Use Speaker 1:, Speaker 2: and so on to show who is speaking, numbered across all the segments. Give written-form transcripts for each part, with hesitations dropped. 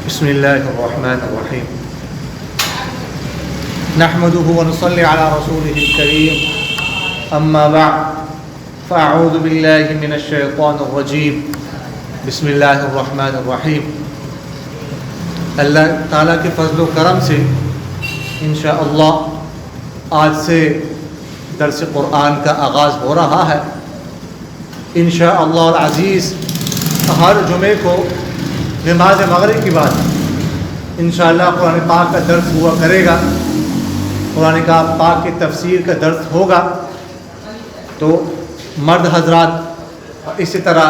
Speaker 1: بسم اللہ الرحمن الرحیم نحمده ونصلي على رسوله الكريم اما بعد فاعوذ باللہ من الشیطان الرجیم بسم اللہ الرحمن الرحیم. اللہ تعالیٰ کے فضل و کرم سے انشاءاللہ آج سے درس قرآن کا آغاز ہو رہا ہے. انشاءاللہ العزیز ہر جمعے کو نماز مغرب کے بعد انشاءاللہ قرآن پاک کا درس ہوا کرے گا. قرآن پاک کی تفسیر کا درس ہوگا تو مرد حضرات اور اسی طرح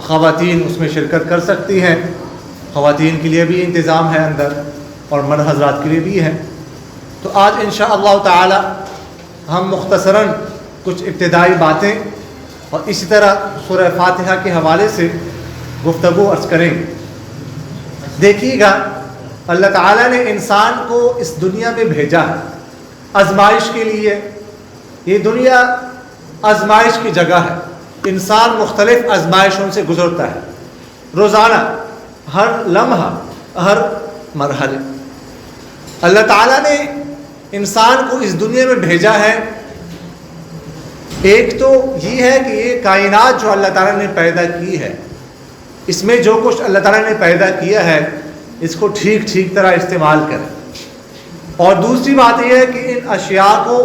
Speaker 1: خواتین اس میں شرکت کر سکتی ہیں. خواتین کے لیے بھی انتظام ہے اندر اور مرد حضرات کے لیے بھی ہے. تو آج انشاءاللہ تعالی ہم مختصراً کچھ ابتدائی باتیں اور اسی طرح سورہ فاتحہ کے حوالے سے گفتگو عرض کریں گے. دیکھیے گا اللہ تعالیٰ نے انسان کو اس دنیا میں بھیجا ہے آزمائش کے لیے. یہ دنیا آزمائش کی جگہ ہے. انسان مختلف آزمائشوں سے گزرتا ہے روزانہ، ہر لمحہ، ہر مرحلے. اللہ تعالیٰ نے انسان کو اس دنیا میں بھیجا ہے. ایک تو یہ ہے کہ یہ کائنات جو اللہ تعالیٰ نے پیدا کی ہے، اس میں جو کچھ اللہ تعالیٰ نے پیدا کیا ہے اس کو ٹھیک طرح استعمال کریں. اور دوسری بات یہ ہے کہ ان اشیاء کو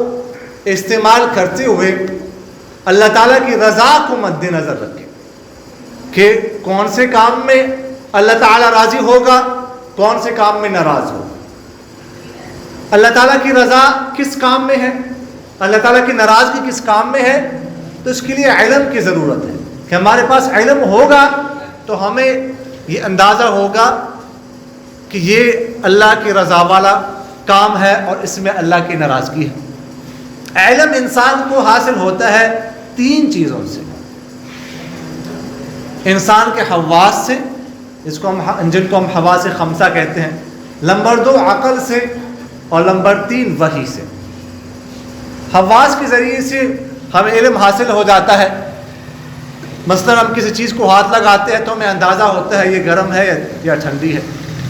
Speaker 1: استعمال کرتے ہوئے اللہ تعالیٰ کی رضا کو مد نظر رکھیں کہ کون سے کام میں اللہ تعالیٰ راضی ہوگا، کون سے کام میں ناراض ہوگا. اللہ تعالیٰ کی رضا کس کام میں ہے، اللہ تعالیٰ کی ناراضگی کس کام میں ہے. تو اس کے لیے علم کی ضرورت ہے کہ ہمارے پاس علم ہوگا تو ہمیں یہ اندازہ ہوگا کہ یہ اللہ کی رضا والا کام ہے اور اس میں اللہ کی ناراضگی ہے. علم انسان کو حاصل ہوتا ہے تین چیزوں سے. انسان کے حواس سے، جن کو ہم حواس خمسہ کہتے ہیں. نمبر 2 عقل سے، اور نمبر 3 وحی سے. حواس کے ذریعے سے ہمیں علم حاصل ہو جاتا ہے. مثلا ہم کسی چیز کو ہاتھ لگاتے ہیں تو ہمیں اندازہ ہوتا ہے یہ گرم ہے یا ٹھنڈی ہے.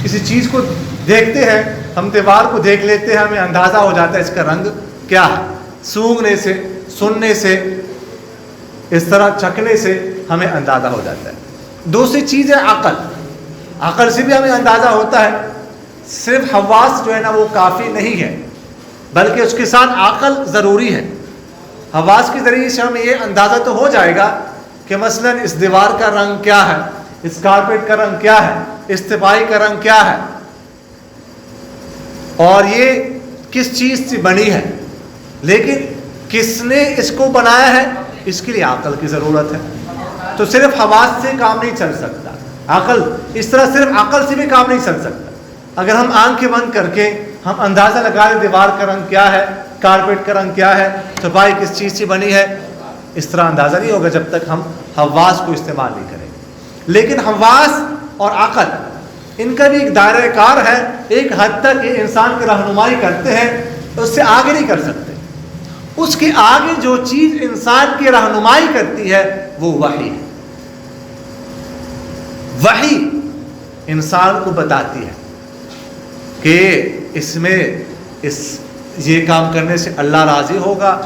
Speaker 1: کسی چیز کو دیکھتے ہیں، ہم دیوار کو دیکھ لیتے ہیں، ہمیں اندازہ ہو جاتا ہے اس کا رنگ کیا ہے. سونگھنے سے، سننے سے، اس طرح چکھنے سے ہمیں اندازہ ہو جاتا ہے. دوسری چیز ہے عقل. عقل سے بھی ہمیں اندازہ ہوتا ہے. صرف حواس جو ہے نا وہ کافی نہیں ہے، بلکہ اس کے ساتھ عقل ضروری ہے. حواس کے ذریعے سے ہمیں یہ اندازہ تو ہو جائے گا کہ مثلا اس دیوار کا رنگ کیا ہے، اس کارپیٹ کا رنگ کیا ہے، اس تپائی کا رنگ کیا ہے، اور یہ کس چیز سے بنی ہے. لیکن کس نے اس کو بنایا ہے اس کے لیے عقل کی ضرورت ہے. تو صرف حواس سے کام نہیں چل سکتا. عقل اس طرح صرف عقل سے بھی کام نہیں چل سکتا. اگر ہم آنکھیں بند کر کے ہم اندازہ لگا لیں دیوار کا رنگ کیا ہے، کارپیٹ کا رنگ کیا ہے، تپائی کس چیز سے بنی ہے، اس طرح اندازہ نہیں ہوگا جب تک ہم حواس کو استعمال نہیں کریں. لیکن حواس اور عقل ان کا بھی ایک دائرہ کار ہے. ایک حد تک یہ انسان کی رہنمائی کرتے ہیں، اس سے آگے نہیں کر سکتے. اس کے آگے جو چیز انسان کی رہنمائی کرتی ہے وہ وحی ہے. وحی انسان کو بتاتی ہے کہ اس میں یہ کام کرنے سے اللہ راضی ہوگا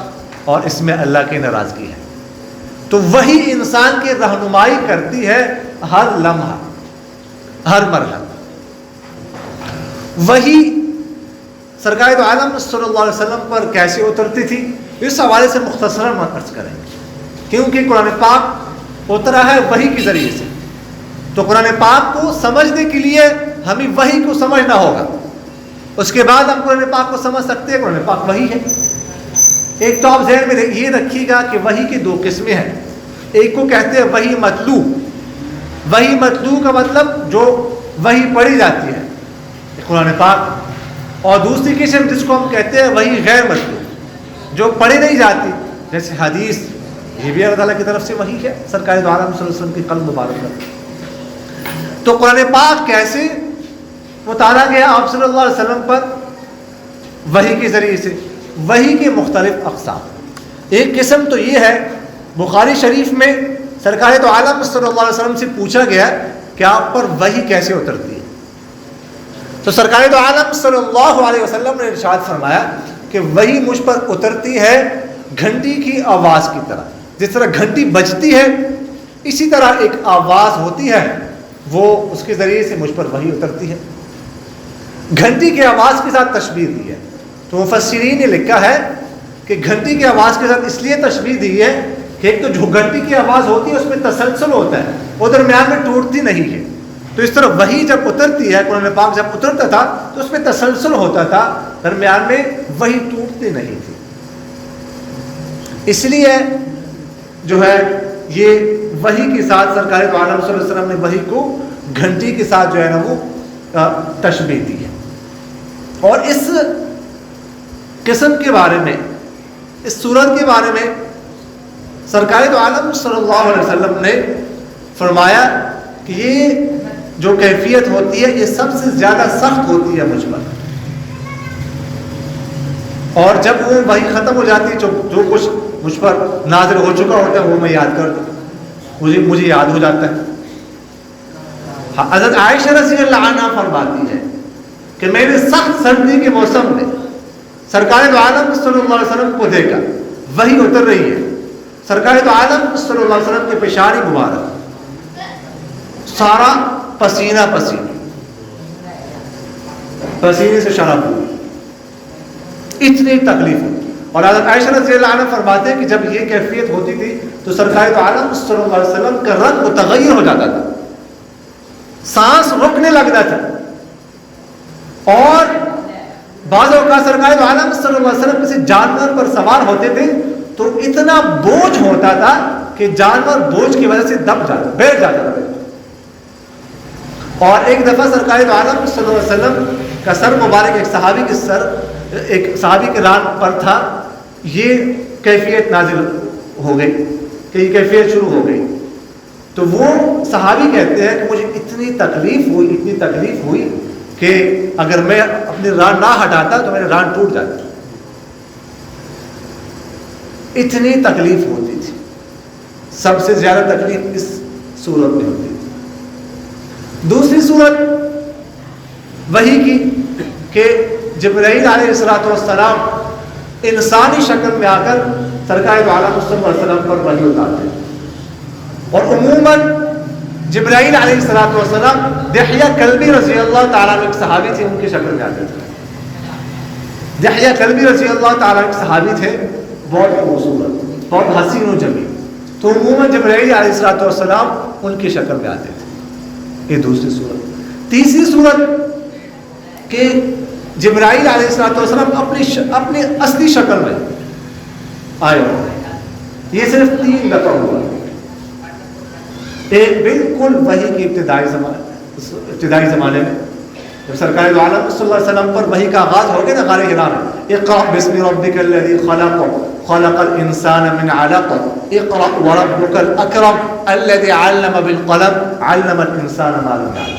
Speaker 1: اور اس میں اللہ کی ناراضگی ہے. تو وہی انسان کی رہنمائی کرتی ہے ہر لمحہ، ہر مرحلہ. وہی سرکار دو عالم صلی اللہ علیہ وسلم پر کیسے اترتی تھی اس حوالے سے مختصراً عرض کریں گے. کیونکہ قرآن پاک اترا ہے وحی کے ذریعے سے، تو قرآن پاک کو سمجھنے کے لیے ہمیں وحی کو سمجھنا ہوگا. اس کے بعد ہم قرآن پاک کو سمجھ سکتے ہیں. قرآن پاک وحی ہے. ایک تو آپ ذہن میں یہ رکھیے گا کہ وحی کی 2 قسمیں ہیں. ایک کو کہتے ہیں وحی متلو. وحی متلو کا مطلب جو وحی پڑھی جاتی ہے قرآن پاک. اور دوسری قسم جس کو ہم کہتے ہیں وحی غیر متلو، جو پڑھی نہیں جاتی، جیسے حدیث. یہ بھی اللہ تعالیٰ کی طرف سے وحی ہے، سرکار دو عالم صلی اللہ علیہ وسلم کی قلب مبارک ہے. تو قرآن پاک کیسے اتارا گیا آپ صلی اللہ علیہ وسلم پر؟ وحی کے ذریعے سے. وحی کے مختلف اقسام. ایک قسم تو یہ ہے، بخاری شریف میں سرکار تو عالم صلی اللہ علیہ وسلم سے پوچھا گیا کہ آپ پر وحی کیسے اترتی ہے. تو سرکار دو عالم صلی اللہ علیہ وسلم نے ارشاد فرمایا کہ وہی مجھ پر اترتی ہے گھنٹی کی آواز کی طرح. جس طرح گھنٹی بجتی ہے اسی طرح ایک آواز ہوتی ہے, وہ اس کے ذریعے سے مجھ پر وہی اترتی ہے. گھنٹی کی آواز کے ساتھ تشبیہ دی ہے. تو مفسرین نے لکھا ہے کہ گھنٹی کی آواز کے ساتھ اس لیے تشبیہ دی ہے کہ ایک تو جو گھنٹی کی آواز ہوتی ہے اس میں تسلسل ہوتا ہے, وہ درمیان میں ٹوٹتی نہیں ہے. تو اس طرح وہی جب اترتی ہے, قرآن پاک جب اترتا تھا تو اس میں تسلسل ہوتا تھا, درمیان میں وہی ٹوٹتی نہیں تھی. اس لیے جو ہے یہ وحی کے ساتھ سرکار دو عالم صلی اللہ علیہ وسلم نے وحی کو گھنٹی کے ساتھ جو ہے نا وہ تشبیہ دی ہے. اور اس قسم کے بارے میں, اس صورت کے بارے میں سرکار دو عالم صلی اللہ علیہ وسلم نے فرمایا کہ یہ جو کیفیت ہوتی ہے یہ سب سے زیادہ سخت ہوتی ہے مجھ پر, اور جب وہ وحی ختم ہو جاتی ہے جو کچھ مجھ پر نازل ہو چکا ہوتا ہے وہ میں یاد کر دوں, مجھے یاد ہو جاتا ہے. حضرت عائشہ رضی اللہ عنہا فرماتی ہے کہ میں نے سخت سردی کے موسم میں سرکار دو عالم صلی اللہ علیہ وسلم کو دیکھا, وحی اتر رہی ہے, سرکار دو عالم صلی اللہ علیہ وسلم کے پیشانی مبارک سارا پسینہ پسینے سے شراب ہوئی, اتنی تکلیف ہوئی. اور حضرت عائشہ رضی اللہ عنہ فرماتے ہیں کہ جب یہ کیفیت ہوتی تھی تو سرکار دو عالم صلی اللہ علیہ وسلم کا رنگ متغیر ہو جاتا تھا, سانس رکنے لگتا تھا. اور بعض اوقات سرکار دو عالم صلی اللہ علیہ وسلم کسی جانور پر سوار ہوتے تھے تو اتنا بوجھ ہوتا تھا کہ جانور بوجھ کی وجہ سے بیٹھ جاتا تھا. اور ایک دفعہ سرکار دو عالم صلی اللہ علیہ وسلم کا سر مبارک ایک صحابی کے ران پر تھا, یہ کیفیت نازل ہو گئی کہ یہ کیفیت شروع ہو گئی. تو وہ صحابی کہتے ہیں کہ مجھے اتنی تکلیف ہوئی کہ اگر میں اپنی ران نہ ہٹاتا تو میرے ران ٹوٹ جاتی. اتنی تکلیف ہوتی تھی. سب سے زیادہ تکلیف اس صورت میں ہوتی تھی. دوسری صورت وحی کی کہ جبرائیل علیہ السلام انسانی شکل میں آ کر سرکار دو عالم صلی اللہ علیہ وسلم پر وحی اتارتے ہیں. اور عموماً جبرائیل علیہ السلام دحیہ کلبی رضی اللہ تعالیٰ عنہ ایک صحابی تھے, ان کی شکل میں آتے تھے. دحیہ کلبی رضی اللہ تعالیٰ عنہ ایک صحابی تھے, بہت خوبصورت, بہت حسین و جمیل. تو عموماً جبرائیل علیہ السلام ان کی شکل میں آتے تھے. یہ دوسری صورت. تیسری صورت کہ جبرائیل علیہ السلام اپنی اصلی شکل میں آئے ہو. یہ صرف 3 دفعہ ہوا. ایک بالکل وحی کی ابتدائی زمانے میں جب سرکار دو عالم صلی اللہ علیہ وسلم پر وحی کا آغاز ہو گیا نا, غار حرا میں اقرأ بسم ربک الذی خلق خلق الانسان من علق اقرأ وربک الاکرم الذی علم بالقلم علم الانسان ما لم يعلم.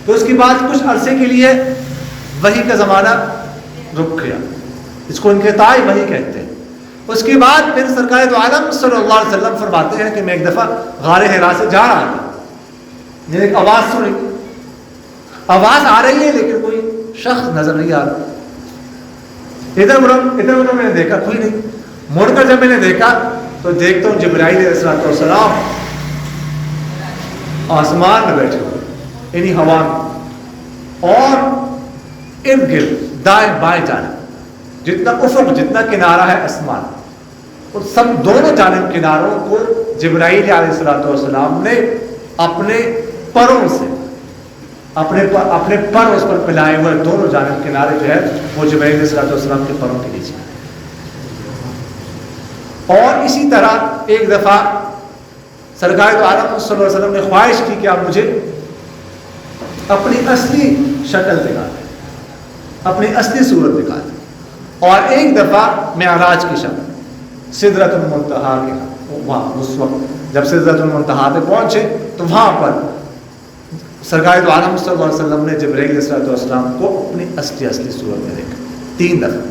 Speaker 1: تو اس کے بعد کچھ عرصے کے لیے وحی کا زمانہ رک گیا, اس کو انقطاع وحی کہتے ہیں. اس کے بعد پھر سرکار دو عالم صلی اللہ علیہ وسلم فرماتے ہیں کہ میں ایک دفعہ غار حرا سے جا رہا تھا, میں نے ایک آواز سنی, آواز آ رہی ہے لیکن کوئی شخص نظر نہیں آ رہا. ادھر میں نے دیکھا کوئی نہیں. مڑ کر جب میں نے دیکھا تو دیکھتا ہوں جبرائیل علیہ السلام آسمان میں بیٹھے ہوئے, یعنی ہوا میں, اور ارد گرد دائیں بائیں جانب جتنا افق جتنا کنارہ ہے آسمان, اور سب دونوں جانب کناروں کو جبرائیل علیہ السلام نے اپنے پروں سے اپنے پر اس پر پلائے ہوئے دونوں جانب کنارے جو ہے وہ جبرائیل علیہ السلام کے پروں کے نیچے. اور اسی طرح ایک دفعہ سرکار دو عالم صلی اللہ علیہ وسلم نے خواہش کی کہ آپ مجھے اپنی اصلی شکل دکھا دیں, اپنی اصلی صورت دکھا دیں. اور ایک دفعہ معراج کی شکل سدرۃ المنتہا کے وہاں اس وقت جب سدرۃ المنتہا پہ پہنچے تو وہاں پر سرکار دو عالم صلی اللہ علیہ وسلم نے جبرائیل علیہ السلام کو اپنی اصلی صورت میں دیکھا 3 دفعہ.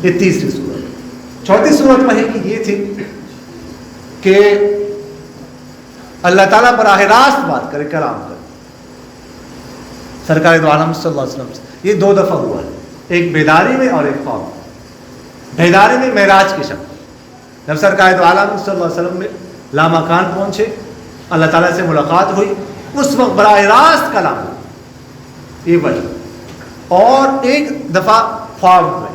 Speaker 1: یہ تیسری صورت. چوتھی صورت وحی کی یہ تھی کہ اللہ تعالیٰ براہ راست بات کرے, کلام کرے. سرکار دو عالم صلی اللہ علیہ وسلم سے، یہ 2 دفعہ ہوا ہے، ایک بیداری میں اور ایک خواب میں۔ بیداری میں معراج کی شب، جب سرکار دو عالم صلی اللہ علیہ وسلم میں لامکان پہنچے، اللہ تعالیٰ سے ملاقات ہوئی، اس وقت براہ راست کلام یہ وحی، اور ایک دفعہ خواب میں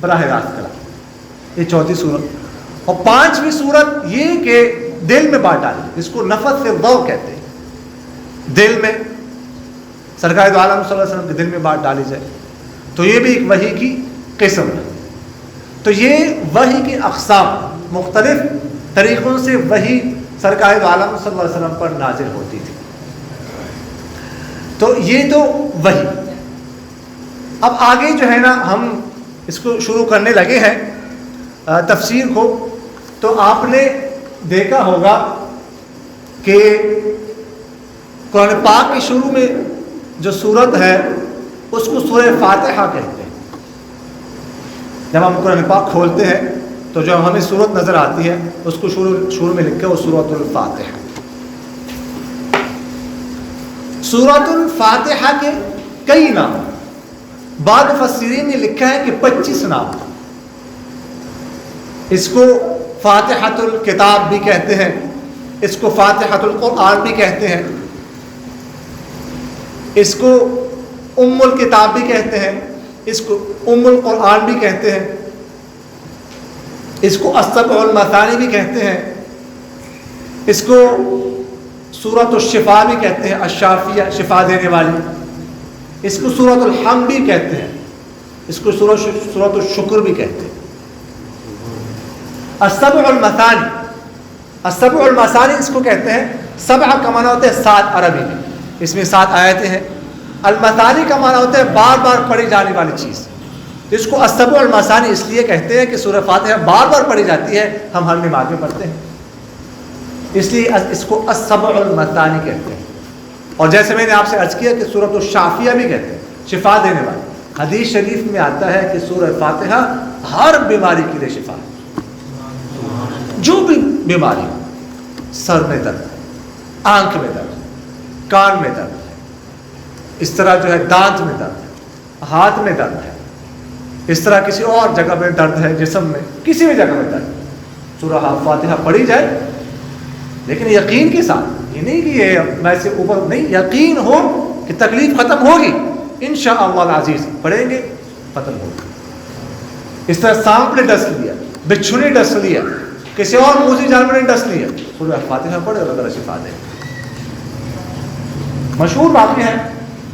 Speaker 1: براہ راست کلام، یہ 4تھی صورت۔ اور 5ویں صورت یہ کہ دل میں بات ڈالی، جس کو نفث الروح کہتے ہیں، دل میں سرکار دو عالم صلی اللہ علیہ وسلم کے دل میں بات ڈالی جائے، تو یہ بھی ایک وحی کی قسم ہے۔ تو یہ وحی کی اقسام، مختلف طریقوں سے وحی سرکار دو عالم صلی اللہ علیہ وسلم پر نازل ہوتی تھی۔ تو یہ تو وحی۔ اب آگے جو ہے نا ہم اس کو شروع کرنے لگے ہیں تفسیر کو، تو آپ نے دیکھا ہوگا کہ قرآن پاک کے شروع میں جو صورت ہے اس کو سورہ فاتحہ کہتے ہیں۔ جب ہم قرآن پاک کھولتے ہیں تو جو ہمیں صورت نظر آتی ہے اس کو شروع میں لکھا ہے وہ سورۃ الفاتحہ۔ سورۃ الفاتحہ کے کئی نام، بعض مفسرین نے لکھا ہے کہ 25 نام۔ اس کو فاتحۃ الکتاب بھی کہتے ہیں، اس کو فاتحۃ القرآن بھی کہتے ہیں، اس کو ام الکتاب بھی کہتے ہیں، اس کو ام القرآن بھی کہتے ہیں، اس کو السبع المثانی بھی کہتے ہیں، اس کو سورۃ الشفا بھی کہتے ہیں، الشافیہ شفا دینے والی، اس کو سورۃ الحمد بھی کہتے ہیں، اس کو سورۃ الشکر بھی کہتے ہیں۔ السبع المثانی، السبع المثانی اس کو کہتے ہیں، سبع کا معنی ہوتا ہے 7 عربی میں، اس میں 7 آیتیں ہیں۔ المثانی کا معنی ہوتا ہے بار بار پڑھی جانے والی چیز، اس کو السبع المثانی اس لیے کہتے ہیں کہ سورہ فاتحہ بار بار پڑھی جاتی ہے، ہم ہر نماز میں پڑھتے ہیں، اس لیے اس کو السبع المثانی کہتے ہیں۔ اور جیسے میں نے آپ سے عرض کیا کہ سورۃ الشافیہ بھی کہتے ہیں، شفا دینے والی۔ حدیث شریف میں آتا ہے کہ سورہ فاتحہ ہر بیماری کے لیے شفا ہے، جو بھی بیماری، سر میں درد ہے، آنکھ میں درد ہے، کان میں درد ہے، اس طرح جو ہے دانت میں درد ہے، ہاتھ میں درد ہے، اس طرح کسی اور جگہ میں درد ہے، جسم میں کسی بھی جگہ میں درد، سورہ فاتحہ پڑھی جائے، لیکن یقین کے ساتھ، یہ نہیں کہ یہ میں سے اوپر نہیں، یقین ہو کہ تکلیف ختم ہوگی انشاءاللہ العزیز، پڑھیں گے ختم ہوگی۔ اس طرح سانپ نے ڈس لیا، بچھو نے ڈس لیا، کسی اور موذی جانور نے ڈس لیا، سورہ فاتحہ پڑھے اللہ تعالیٰ شفا دے۔ مشہور واقعہ ہے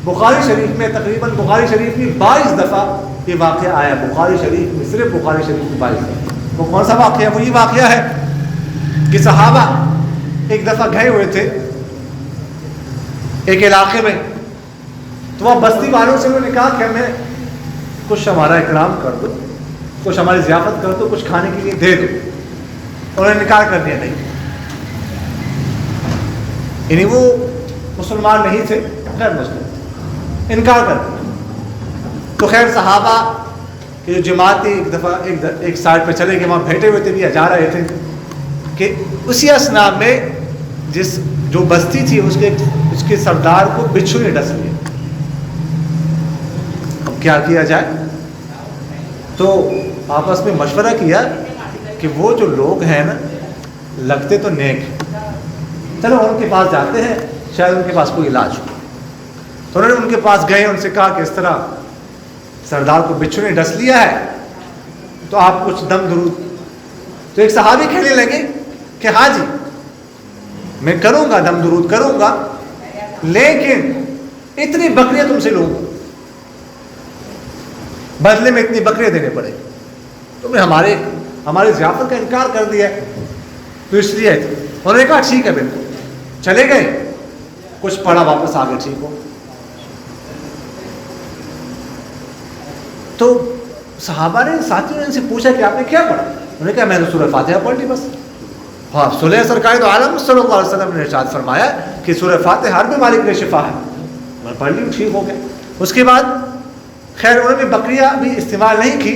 Speaker 1: بخاری شریف میں، تقریباً بخاری شریف میں 22 دفعہ یہ واقعہ آیا، بخاری شریف میں، صرف بخاری شریف میں 22 دفعہ۔ وہ کون سا واقعہ ہے؟ وہ یہ واقعہ ہے کہ صحابہ ایک دفعہ گئے ہوئے تھے ایک علاقے میں، تو وہ بستی والوں سے انہوں نے کہا کہ ہمیں کچھ ہمارا اکرام کر دو، کچھ ہماری ضیافت کر دو، کچھ کھانے کے لیے دے دو۔ انہوں نے انکار کر دیا، نہیں، یعنی وہ مسلمان نہیں تھے، غیر مسلم، انکار کر دیا۔ تو خیر صحابہ کہ جو جماعت تھی ایک دفعہ ایک سائڈ پہ چلے گئے، وہاں بیٹھے ہوئے تھے بھی، جا رہے تھے کہ اسی اسنا میں جس جو بستی تھی اس کے سردار کو بچھو نے ڈس لیا۔ اب کیا کیا جائے؟ تو آپس میں مشورہ کیا کہ وہ جو لوگ ہیں نا لگتے تو نیک ہیں، چلو ان کے پاس جاتے ہیں، شاید ان کے پاس کوئی علاج ہو۔ تو انہوں نے ان کے پاس گئے، ان سے کہا کہ اس طرح سردار کو بچھو نے ڈس لیا ہے، تو آپ کچھ دم درود۔ تو ایک صحابی کہنے لگے کہ ہاں جی میں کروں گا، دم درود کروں گا، لیکن اتنی بکریاں تم سے لوں گا، بدلے میں اتنی بکریاں دینے پڑے، تم نے ہماری ضیافت کا انکار کر دیا ہے، تو اس لیے انہوں نے کہا ٹھیک ہے، بالکل چلے گئے، کچھ پڑھا، واپس آ گئے، ٹھیک ہو۔ تو صحابہ نے ساتھیوں نے ان سے پوچھا کہ آپ نے کیا پڑھا؟ انہوں نے کہا میں نے سورہ فاتحہ پڑھ لی بس۔ ہاں، سنیں سرکار دو عالم صلی اللہ علیہ وسلم نے ارشاد فرمایا کہ سورہ فاتحہ ہر بیماری کے لیے شفا ہے، میں پڑھ لی، ٹھیک ہو گئے۔ اس کے بعد خیر انہوں نے بکریاں بھی استعمال نہیں کی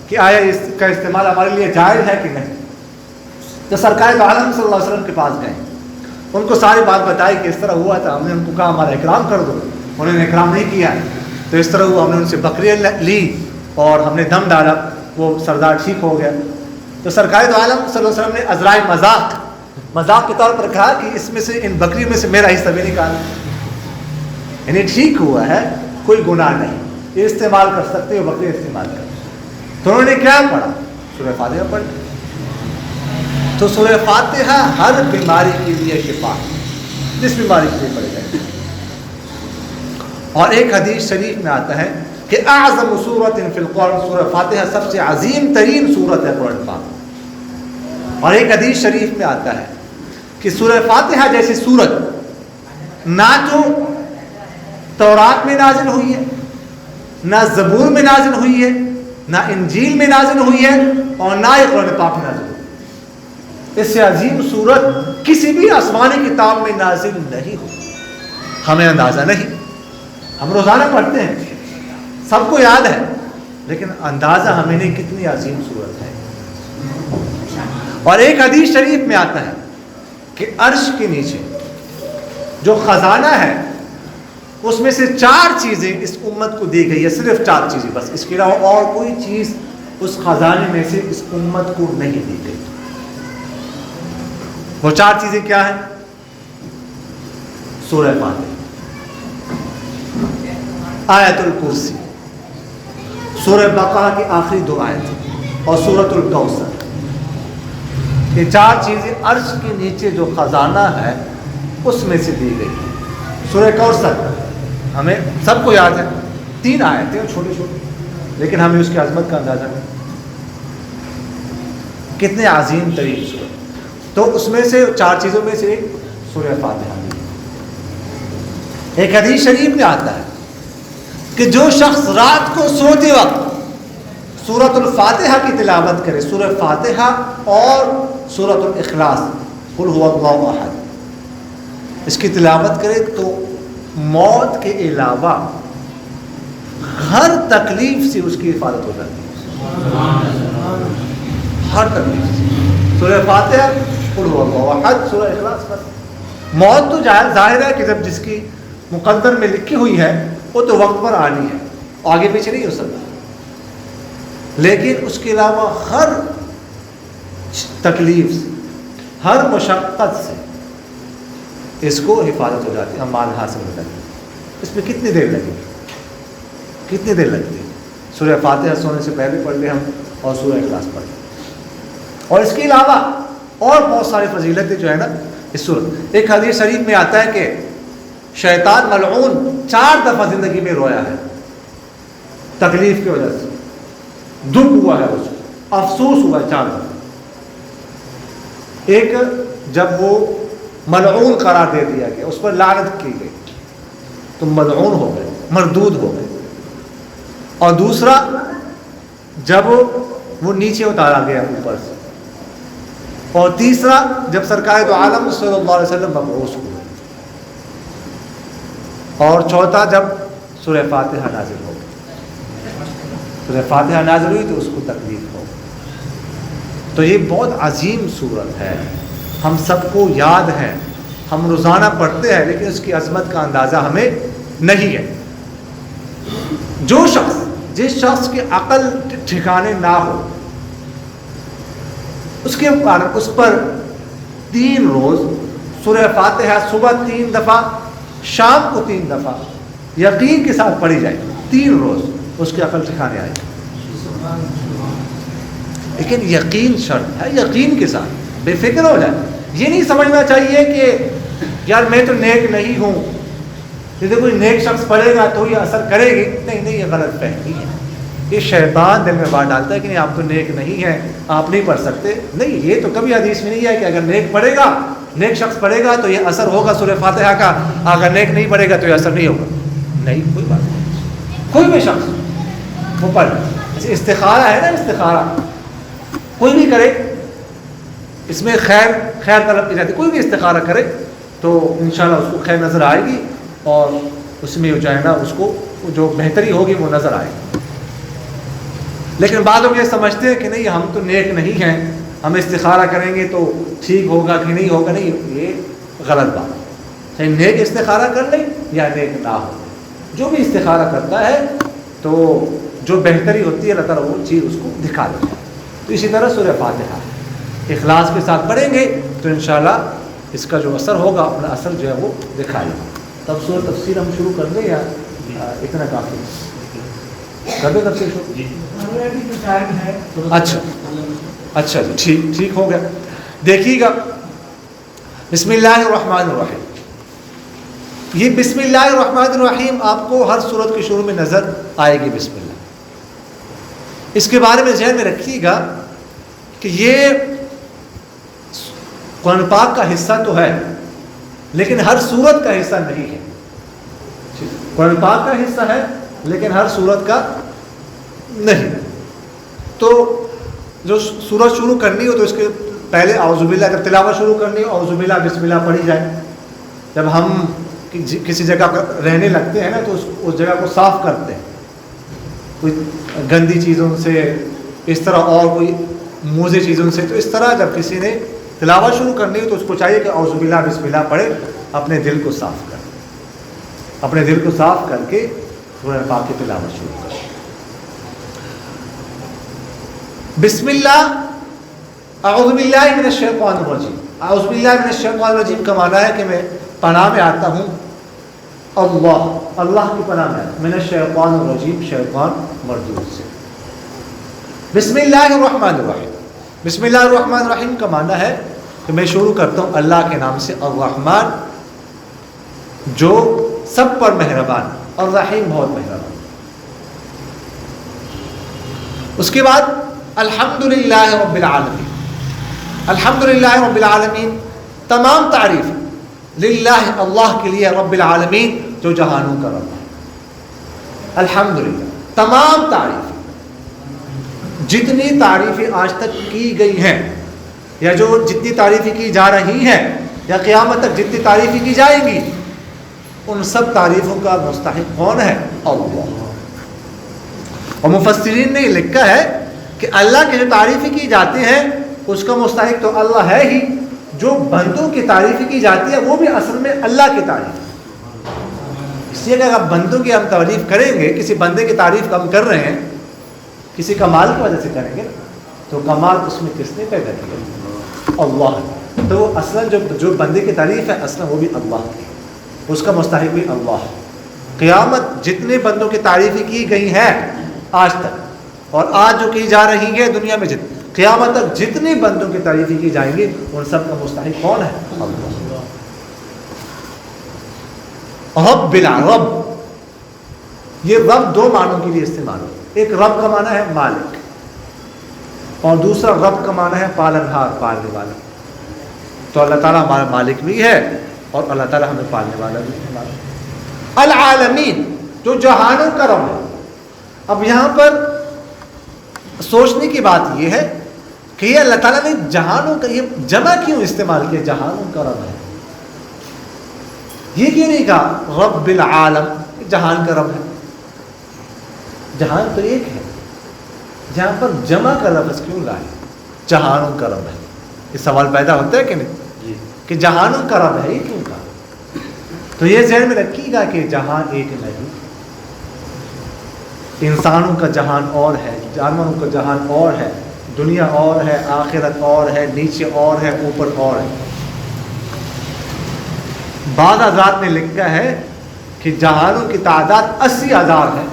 Speaker 1: کہ آیا اس کا استعمال ہمارے لیے جائز ہے کہ نہیں۔ تو سرکار دو عالم صلی اللہ علیہ وسلم کے پاس گئے، ان کو ساری بات بتائی کہ اس طرح ہوا تھا، ہم نے ان کو کہا ہمارا اکرام کر دو، انہوں نے اکرام نہیں کیا، تو اس طرح ہم نے ان سے بکریاں لی اور ہم نے دم ڈالا، وہ سردار ٹھیک ہو گیا۔ تو سرکار دو عالم صلی اللہ علیہ وسلم نے عذرائے مذاق کے طور پر کہا کہ اس میں سے ان بکریوں میں سے میرا حصہ بھی نکالا، یعنی ٹھیک ہوا ہے، کوئی گناہ نہیں، یہ استعمال کر سکتے ہو، بکری استعمال کر۔ تو انہوں نے کیا پڑھا؟ سورہ فاتحہ پڑھ۔ تو سورہ فاتحہ ہر بیماری کے لیے شفا، جس بیماری کے لیے پڑھے جائے۔ اور ایک حدیث شریف میں آتا ہے کہ اعظم سورۃ فی القرآن، سورہ فاتحہ سب سے عظیم ترین سورت ہے قرآن پاک۔ اور ایک حدیث شریف میں آتا ہے کہ سورہ فاتحہ جیسی سورت نہ تو تورات میں نازل ہوئی ہے، نہ زبور میں نازل ہوئی ہے، نہ انجیل میں نازل ہوئی ہے، اور نہ ہی قرآن پاک میں نازل ہوئی ہے۔ اس سے عظیم سورت کسی بھی آسمانی کتاب میں نازل نہیں ہوئی، ہمیں اندازہ نہیں، ہم روزانہ پڑھتے ہیں، سب کو یاد ہے، لیکن اندازہ ہمیں نہیں کتنی عظیم سورت ہے۔ اور ایک حدیث شریف میں آتا ہے کہ عرش کے نیچے جو خزانہ ہے اس میں سے 4 چیزیں اس امت کو دی گئی ہے، صرف 4 چیزیں بس، اس کے علاوہ اور کوئی چیز اس خزانے میں سے اس امت کو نہیں دی گئی۔ وہ 4 چیزیں کیا ہیں؟ سورہ فاتحہ، آیت الکرسی، سورہ بقرہ کی آخری 2 آیتیں، اور سورۃ الکوثر۔ یہ 4 چیزیں عرش کے نیچے جو خزانہ ہے اس میں سے دی گئی۔ سورہ کوثر ہمیں سب کو یاد ہے، 3 آیتیں چھوٹے چھوٹے، لیکن ہمیں اس کی عظمت کا اندازہ نہیں، کتنے عظیم ترین سورت۔ تو اس میں سے 4 چیزوں میں سے ایک سورہ فاتحہ۔ ایک حدیث شریف میں آتا ہے کہ جو شخص رات کو سوتے وقت سورۃ الفاتحہ کی تلاوت کرے، سورہ فاتحہ اور سورۃ الاخلاص، قل هو اللہ احد، اس کی تلاوت کرے تو موت کے علاوہ ہر تکلیف سے اس کی حفاظت ہو جاتی ہے، ہر تکلیف سے۔ سورہ فاتحہ، قل هو اللہ احد، سورہ اخلاص پر۔ موت تو ظاہر ہے کہ جب جس کی مقدر میں لکھی ہوئی ہے وہ تو وقت پر آنی ہے، آگے پیچھے نہیں ہو سکتا، لیکن اس کے علاوہ ہر تکلیف سے، ہر مشقت سے اس کو حفاظت ہو جاتی ہے، امان حاصل ہو جاتی ہے۔ اس میں کتنی دیر لگے گی؟ کتنی دیر لگتی ہے؟ سورہ فاتحہ سونے سے پہلے پڑھ لیں ہم، اور سورہ اخلاص پڑھ لیں، اور اس کے علاوہ اور بہت ساری فضیلتیں جو ہے نا اس صورت۔ ایک حدیث شریف میں آتا ہے کہ شیطان ملعون 4 دفعہ زندگی میں رویا ہے، تکلیف کی وجہ سے، دکھ ہوا ہے، اس کو افسوس ہوا ہے 4 دفعہ۔ ایک جب وہ ملعون قرار دے دیا گیا، اس پر لعنت کی گئی تو ملعون ہو گئے، مردود ہو گئے، اور دوسرا جب وہ نیچے اتارا گیا اوپر سے، اور تیسرا جب سرکار دو عالم صلی اللہ علیہ وسلم مبعوث ہوئے، اور چوتھا جب سورہ فاتحہ نازل ہو گئی، سورہ فاتحہ نازل ہوئی تو اس کو تکلیف ہو۔ تو یہ بہت عظیم سورت ہے، ہم سب کو یاد ہے، ہم روزانہ پڑھتے ہیں، لیکن اس کی عظمت کا اندازہ ہمیں نہیں ہے۔ جس شخص کی عقل ٹھکانے نہ ہو، اس پر 3 روز سورہ فاتحہ صبح 3 دفعہ، شام کو 3 دفعہ یقین کے ساتھ پڑھی جائے، 3 روز اس کی عقل ٹھکانے آئے، لیکن یقین شرط ہے، یقین کے ساتھ بے فکر ہو جائے۔ یہ نہیں سمجھنا چاہیے کہ یار میں تو نیک نہیں ہوں، جیسے کوئی نیک شخص پڑھے گا تو یہ اثر کرے گی، نہیں، یہ غلط فہمی ہے، یہ شیطان دل میں بات ڈالتا ہے کہ نہیں آپ تو نیک نہیں ہیں، آپ نہیں پڑھ سکتے۔ نہیں، یہ تو کبھی حدیث میں نہیں ہے کہ اگر نیک پڑھے گا، نیک شخص پڑھے گا تو یہ اثر ہوگا سورہ فاتحہ کا، اگر نیک نہیں پڑھے گا تو یہ اثر نہیں ہوگا، نہیں، کوئی بات نہیں، کوئی بھی شخص وہ پڑھ، استخارہ ہے نا، استخارہ کوئی بھی کرے، اس میں خیر طلب کی جاتی ہے، کوئی بھی استخارہ کرے تو انشاءاللہ اس کو خیر نظر آئے گی، اور اس میں جو ہے نا اس کو جو بہتری ہوگی وہ نظر آئے گی۔ لیکن بعض لوگ یہ سمجھتے ہیں کہ نہیں ہم تو نیک نہیں ہیں، ہم استخارہ کریں گے تو ٹھیک ہوگا کہ نہیں ہوگا، نہیں، یہ غلط بات ہے۔ نیک استخارہ کر لیں یا نیک نہ ہو، جو بھی استخارہ کرتا ہے تو جو بہتری ہوتی ہے اللہ تعالیٰ وہ چیز اس کو دکھا دیتا ہے. تو اسی طرح سورہ فاتحہ اخلاص کے ساتھ پڑھیں گے تو انشاءاللہ اس کا جو اثر ہوگا اپنا اثر جو ہے وہ دکھائے گا. تب سورہ تفسیر ہم شروع کر دیں یا اتنا کافی کر دیں تفسیر شروع؟ اچھا جی ٹھیک ہو گیا. دیکھیے گا بسم اللہ الرحمن الرحیم. یہ بسم اللہ الرحمن الرحیم آپ کو ہر سورت کے شروع میں نظر آئے گی. بسم اللہ اس کے بارے میں ذہن میں رکھیے گا کہ یہ قرآن پاک کا حصہ تو ہے لیکن ہر سورت کا حصہ نہیں ہے. قرآن پاک کا حصہ ہے لیکن ہر سورت کا نہیں. تو جو سورت شروع کرنی ہو تو اس کے پہلے اعوذ باللہ، اگر تلاوت شروع کرنی ہو اعوذ باللہ بسم اللہ پڑھی جائے. جب ہم کسی جگہ پر رہنے لگتے ہیں نا تو اس جگہ کو صاف کرتے ہیں کوئی گندی چیزوں سے اس طرح اور کوئی موزے چیزوں سے. تو اس طرح جب کسی نے تلاوت شروع کرنی ہو تو اس کو چاہیے کہ اعوذ باللہ بسم اللہ پڑھے، اپنے دل کو صاف کرے، اپنے دل کو صاف کر کے قرآن پاک کی تلاوت شروع کرے. بسم اللہ اعوذ باللہ من الشیطان الرجیم. اعوذ باللہ من الشیطان الرجیم کا معنی ہے کہ میں پناہ میں آتا ہوں اللہ کی پناہ میں آتا ہوں من الشیطان الرجیم، شیطان مردود سے. بسم اللہ الرحمن الرحیم. بسم اللہ الرحمن الرحیم کا معنی ہے کہ میں شروع کرتا ہوں اللہ کے نام سے، الرحمن جو سب پر مہربان اور رحیم بہت مہربان. اس کے بعد الحمدللہ رب العالمین. الحمدللہ رب العالمین تمام تعریف للہ اللہ کے لیے، رب العالمین جو جہانوں کا رب ہے. الحمدللہ تمام تعریف، جتنی تعریفیں آج تک کی گئی ہیں یا جو جتنی تعریفیں کی جا رہی ہیں یا قیامت تک جتنی تعریفیں کی جائیں گی ان سب تعریفوں کا مستحق کون ہے؟ اللہ. اور مفسرین نے لکھا ہے کہ اللہ کی جو تعریفیں کی جاتی ہیں اس کا مستحق تو اللہ ہے ہی، جو بندوں کی تعریفیں کی جاتی ہے وہ بھی اصل میں اللہ کی تعریف ہے. اس لیے کہ اگر بندوں کی ہم تعریف کریں گے، کسی بندے کی تعریف ہم کر رہے ہیں کسی کمال کی وجہ سے کریں گے تو کمال اس میں کس نے پیدا کیا؟ اللہ. تو وہ اصلا جو بندے کی تعریف ہے اصلا وہ بھی اللہ کی، اس کا مستحق بھی اللہ. قیامت جتنے بندوں کی تعریفیں کی گئی ہیں آج تک اور آج جو کی جا رہی ہے دنیا میں، قیامت تک جتنے بندوں کی تعریفیں کی جائیں گی ان سب کا مستحق کون ہے؟ اللہ. رب رب، یہ رب دو معنوں کے لیے استعمال ہوتا ہے. ایک رب کا معنی ہے مالک اور دوسرا رب کا معنی ہے پالنہار، پالنے والا. تو اللہ تعالیٰ ہمارا مالک بھی ہے اور اللہ تعالیٰ ہمیں پالنے والا بھی ہے. العالمین جو جہانوں کا رب ہے. اب یہاں پر سوچنے کی بات یہ ہے کہ یہ اللہ تعالیٰ نے جہانوں کا یہ جمع کیوں استعمال کیا؟ جہانوں کا رب ہے، یہ کیوں نہیں کہا رب العالم؟ جہان کا رب ہے. جہان تو ایک ہے، جہاں پر جمع کا لفظ کیوں لائے؟ جہانوں کا رب ہے. یہ سوال پیدا ہوتا ہے کہ نہیں کہ جہانوں کا رب ہے یہ کیوں کہا؟ تو یہ ذہن میں رکھیے گا کہ جہان ایک نہیں. انسانوں کا جہان اور ہے، جانوروں کا جہان اور ہے، دنیا اور ہے، آخرت اور ہے، نیچے اور ہے، اوپر اور ہے. بعض حضرات نے لکھا ہے کہ جہانوں کی تعداد 80,000 ہے.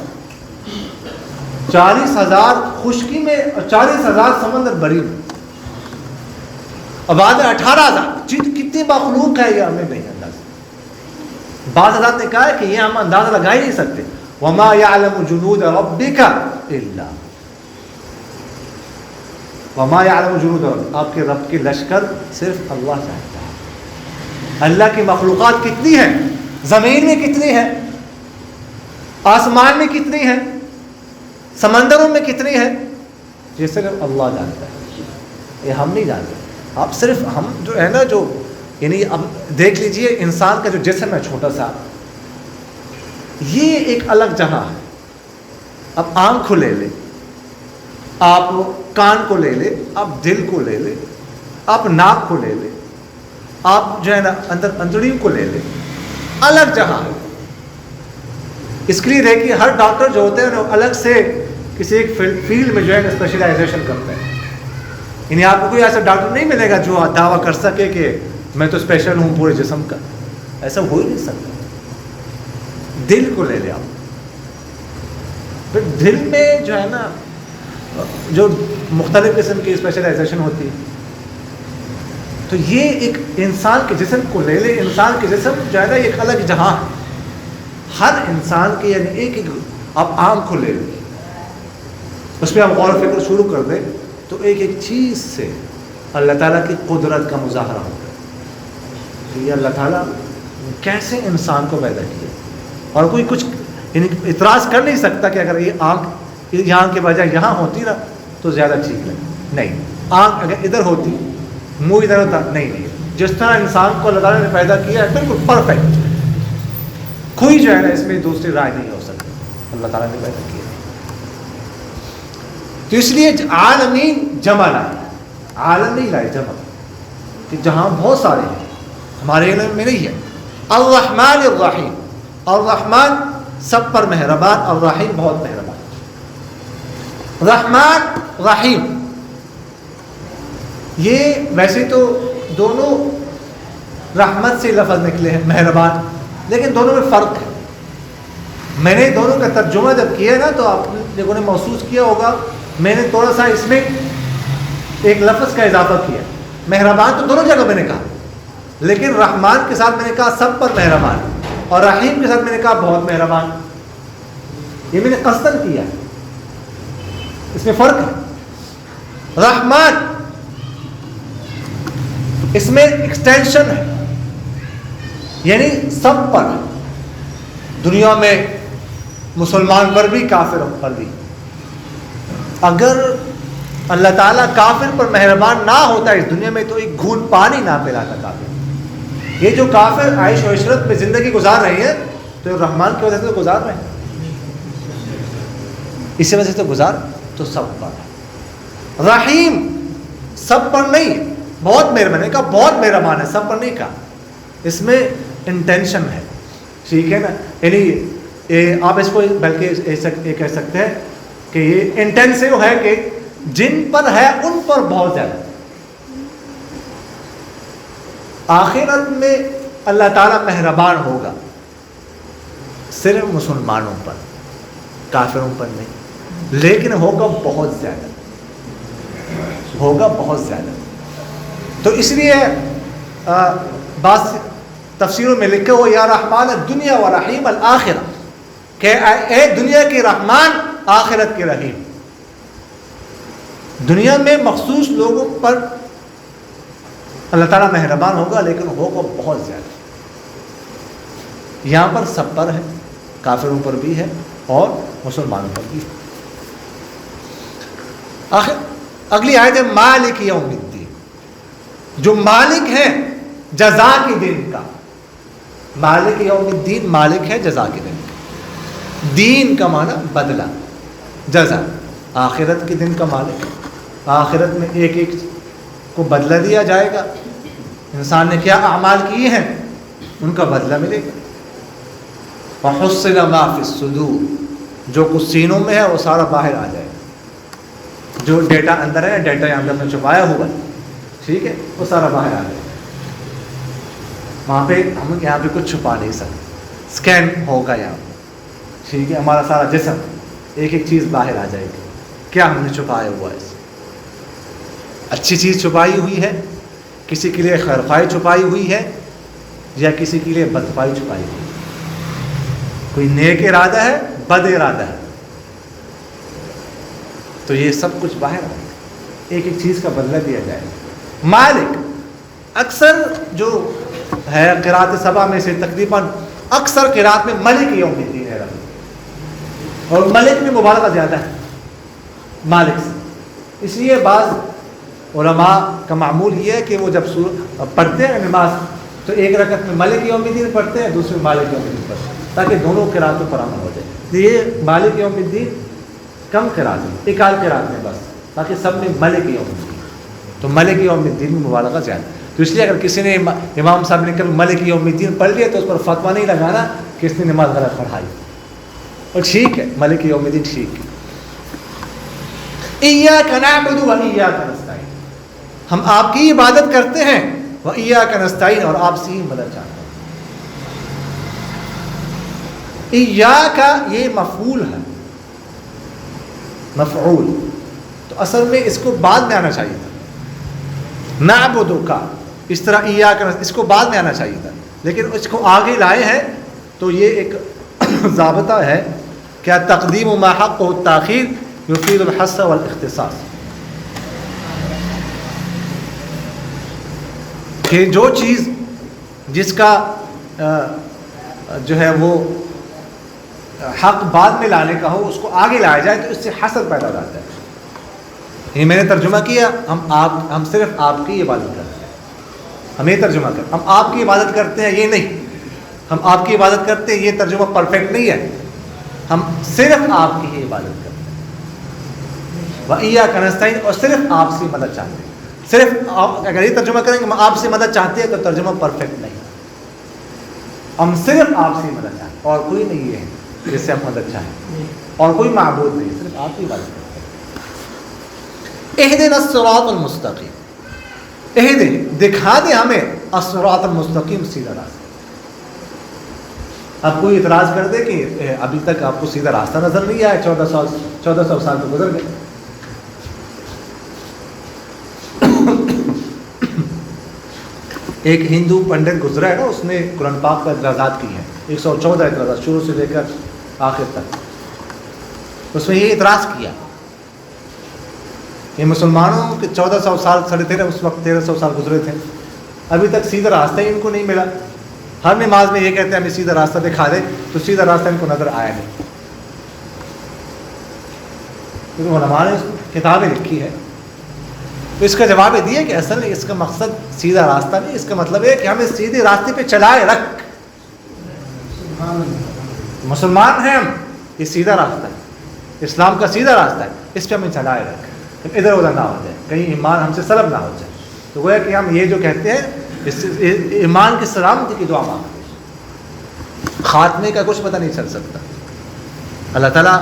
Speaker 1: 40,000 خشکی میں اور 40,000 سمندر بری میں، اور بعد 18,000. کتنی مخلوق ہے یہ ہمیں نہیں اندازہ. بعض حضرات نے کہا ہے کہ یہ ہم اندازہ لگا ہی نہیں سکتے. وَمَا يَعْلَمُ جُنُودَ رَبِّكَ إِلَّا، وَمَا يَعْلَمُ جُنُودَ رَبِّكَ، آپ کے رب کی لشکر صرف اللہ جانتا ہے. اللہ کی مخلوقات کتنی ہیں، زمین میں کتنی ہیں، آسمان میں کتنی ہیں، سمندروں میں کتنی ہیں، یہ صرف اللہ جانتا ہے، یہ ہم نہیں جانتے. آپ صرف ہم جو ہے نا جو یعنی اب دیکھ لیجئے انسان کا جو جسم ہے چھوٹا سا، یہ ایک الگ جہاں ہے. اب آنکھ کو لے لے، آپ کان کو لے لے، آپ دل کو لے لے، آپ ناک کو لے لے، آپ جو ہے نا اندر اندڑیوں کو لے لے، الگ جہاں ہے. اس کے لیے دیکھیے ہر ڈاکٹر جو ہوتے ہیں وہ الگ سے کسی ایک فیلڈ میں جو ہے اسپیشلائزیشن کرتے ہیں. یعنی آپ کو کوئی ایسا ڈاکٹر نہیں ملے گا جو دعویٰ کر سکے کہ میں تو اسپیشل ہوں پورے جسم کا. ایسا ہو ہی نہیں سکتا. دل کو لے لے آپ. پھر دل میں جو ہے نا جو مختلف قسم کی اسپیشلائزیشن ہوتی ہے. تو یہ ایک انسان کے جسم کو لے لے. انسان کے جسم جو ہے نا ایک الگ جہاں ہے. ہر انسان کے یعنی ایک آپ آنکھ کو لے لیں, اس پہ آپ غور و فکر شروع کر دیں تو ایک ایک چیز سے اللہ تعالیٰ کی قدرت کا مظاہرہ ہوتا ہے کہ یہ اللہ تعالیٰ کیسے انسان کو پیدا کیا. اور کوئی کچھ یعنی اعتراض کر نہیں سکتا کہ اگر یہ آنکھ یہاں کے بجائے یہاں ہوتی نا تو زیادہ ٹھیک لگے. نہیں, آنکھ اگر ادھر ہوتی, منہ ادھر ہوتا, نہیں. جس طرح انسان کو اللہ تعالیٰ نے پیدا کیا ہے بالکل پرفیکٹ. کوئی جو ہے نا اس میں دوسری رائے نہیں ہو سکتی. اللہ تعالیٰ نے پیدا کیا. تو اس لیے عالمین جمع لائے, عالم نہیں لائے, جمع, کہ جہاں بہت سارے ہیں, ہمارے علم میں نہیں ہے. الرحمن الرحیم, الرحمن سب پر مہربان, الرحیم بہت مہربان. رحمان رحیم یہ ویسے تو دونوں رحمت سے لفظ نکلے ہیں, مہربان, لیکن دونوں میں فرق ہے. میں نے دونوں کا ترجمہ جب کیا نا تو آپ لوگوں نے محسوس کیا ہوگا میں نے تھوڑا سا اس میں ایک لفظ کا اضافہ کیا. مہربان تو دونوں جگہ میں نے کہا, لیکن رحمان کے ساتھ میں نے کہا سب پر مہربان, اور رحیم کے ساتھ میں نے کہا بہت مہربان. یہ میں نے قصداً کیا, اس میں فرق ہے. رحمان اس میں ایکسٹینشن ہے, یعنی سب پر, دنیا میں مسلمان پر بھی کافر پر بھی. اگر اللہ تعالیٰ کافر پر مہربان نہ ہوتا اس دنیا میں تو ایک گھونٹ پانی نہ پلاتا کافر. یہ جو کافر عیش و عشرت میں زندگی گزار رہے ہیں تو رحمان کی وجہ سے تو گزار رہے ہیں, اسی وجہ سے تو گزار. تو سب پر. رحیم سب پر نہیں, بہت مہربان ہے, کہا بہت مہربان ہے, سب پر نہیں کہا. اس میں انٹینشن ہے, ٹھیک ہے نا. یعنی آپ اس کو بلکہ یہ کہہ سکتے ہیں کہ یہ انٹینسو ہے کہ جن پر ہے ان پر بہت زیادہ. آخرت میں اللہ تعالیٰ مہربان ہوگا صرف مسلمانوں پر, کافروں پر نہیں, لیکن ہوگا بہت زیادہ, ہوگا بہت زیادہ. تو اس لیے بعض تفسیروں میں لکھے ہو یا رحمان الدنیا و رحیم الآخرہ, کہ اے دنیا کی رحمان آخرت کی رحیم. دنیا میں مخصوص لوگوں پر اللہ تعالیٰ مہربان ہوگا لیکن ہوگا بہت زیادہ. یہاں پر سب پر ہے, کافروں پر بھی ہے اور مسلمانوں پر بھی ہے. آخر اگلی آیت ہے مالک یوم الدین, جو مالک ہے جزا کے دن کا. مالک یوم الدین, مالک ہے جزا کے دن کا. دین کا معنی بدلہ, جزا, آخرت کے دن کا مالک. آخرت میں ایک ایک کو بدلہ دیا جائے گا. انسان نے کیا اعمال کیے ہیں ان کا بدلہ ملے گا. وحصل ما فی الصدور, جو کچھ سینوں میں ہے وہ سارا باہر آ جائے گا. جو ڈیٹا اندر ہے, ڈیٹا یہاں پہ ہم نے چھپایا ہوا ہے, ٹھیک ہے, وہ سارا باہر آ جائے گا. وہاں پہ ہم یہاں پہ کچھ چھپا نہیں سکتے. اسکین ہوگا یہاں پہ, ٹھیک ہے, ہمارا سارا جسم ایک ایک چیز باہر آ جائے گی. کیا ہم نے چھپایا ہوا ہے؟ اچھی چیز چھپائی ہوئی ہے, کسی کے لیے خیرخواہی چھپائی ہوئی ہے, یا کسی کے لیے بدخواہی چھپائی ہوئی ہے. کوئی نیک ارادہ ہے, بد ارادہ ہے, تو یہ سب کچھ باہر آئے گا. ایک ایک چیز کا بدلہ دیا جائے گا. مالک اکثر جو ہے قرات سبا میں سے تقریباً اکثر قرات میں ملک یوم الدین ہے, اور ملک میں مبالغہ زیادہ ہے مالک سے. اس لیے بعض علماء کا معمول یہ ہے کہ وہ جب پڑھتے ہیں نماز تو ایک رکعت میں ملک یوم الدین پڑھتے ہیں, دوسرے میں مالک یوم الدین پڑھتے ہیں, تاکہ دونوں قراتوں پر عمل ہو جائے. یہ مالک یوم الدین کم قرات ہے, ایک آل قرات میں بس, باقی سب میں ملک یوم الدین. تو ملک یوم الدین میں مبالغہ زیادہ. تو اس لیے اگر کسی نے امام صاحب نے کبھی ملک یوم الدین پڑھ لیا تو اس پر فتویٰ نہیں لگانا کہ اس نے نماز غلط پڑھائی. اور ٹھیک ہے، مالک یوم الدین ٹھیک ہے. ایاک نعبد و ایاک نستعین، ہم آپ کی عبادت کرتے ہیں، و ایاک نستعین، اور آپ سے ہی مدد چاہتے ہیں. ایاک یہ مفعول ہے، مفعول، تو اصل میں اس کو بعد میں آنا چاہیے تھا. نعبد کا اس طرح ایاک اس کو بعد میں آنا چاہیے تھا، لیکن اس کو آگے لائے ہیں. تو یہ ایک ضابطہ ہے، کیا تقدیم ما حق و تاخیر یفید الحصر والاختصاص، کہ جو چیز جس کا جو ہے وہ حق بعد میں لانے کا ہو، اس کو آگے لایا جائے تو اس سے حصر پیدا ہو جاتا ہے. یہ میں نے ترجمہ کیا، ہم صرف آپ کی عبادت کرتے ہیں. ہم یہ ترجمہ کرتے ہیں، ہم آپ کی عبادت کرتے ہیں، یہ نہیں ہم آپ کی عبادت کرتے ہیں، یہ ترجمہ پرفیکٹ نہیں ہے. ہم صرف آپ کی ہی عبادت کرتے ہیں، وَإِيَّاكَ نَسْتَعِينُ، اور صرف آپ سے مدد چاہتے ہیں. صرف آپ اگر یہ ترجمہ کریں کہ ہم آپ سے مدد چاہتے ہیں تو ترجمہ پرفیکٹ نہیں. ہم صرف آپ سے مدد چاہتے ہیں، اور کوئی نہیں ہے جس سے ہم مدد چاہیں، اور کوئی معبود نہیں، صرف آپ کی عبادت کرتے ہیں. اہدنا الصراط المستقیم، اہدنا دکھا دے ہمیں الصراط المستقیم، سیدھا راستہ. اب کوئی اعتراض کر دے کہ ابھی تک آپ کو سیدھا راستہ نظر نہیں آیا، 1400 سال تو گزر گئے. ایک ہندو پنڈت گزرا ہے نا، اس نے قرآن پاک کا اعتراضات کی ہیں، 114 اعتراضات شروع سے لے کر آخر تک. اس میں یہ اعتراض کیا کہ مسلمانوں کے 1400 سال 13.5 اس وقت 1300 سال گزرے تھے، ابھی تک سیدھا راستہ ہی ان کو نہیں ملا. ہر نماز میں یہ کہتے ہیں ہمیں سیدھا راستہ دکھا دے، تو سیدھا راستہ ان کو نظر آیا نہیں. کیونکہ علماء نے کتابیں لکھی ہے. تو اس کا جواب یہ دیا کہ اصل اس کا مقصد سیدھا راستہ نہیں، اس کا مطلب ہے کہ ہمیں سیدھے راستے پہ چلائے رکھ. مسلمان ہیں ہم، یہ سیدھا راستہ ہے، اسلام کا سیدھا راستہ ہے، اس پہ ہمیں چلائے رکھ، ادھر ادھر نہ ہو جائے، کہیں ایمان ہم سے سلب نہ ہو جائے. تو گویا کہ ہم یہ جو کہتے ہیں اس ایمان کی سلامتی کی دعا مانگتے ہیں. خاتمے کا کچھ پتہ نہیں چل سکتا. اللہ تعالیٰ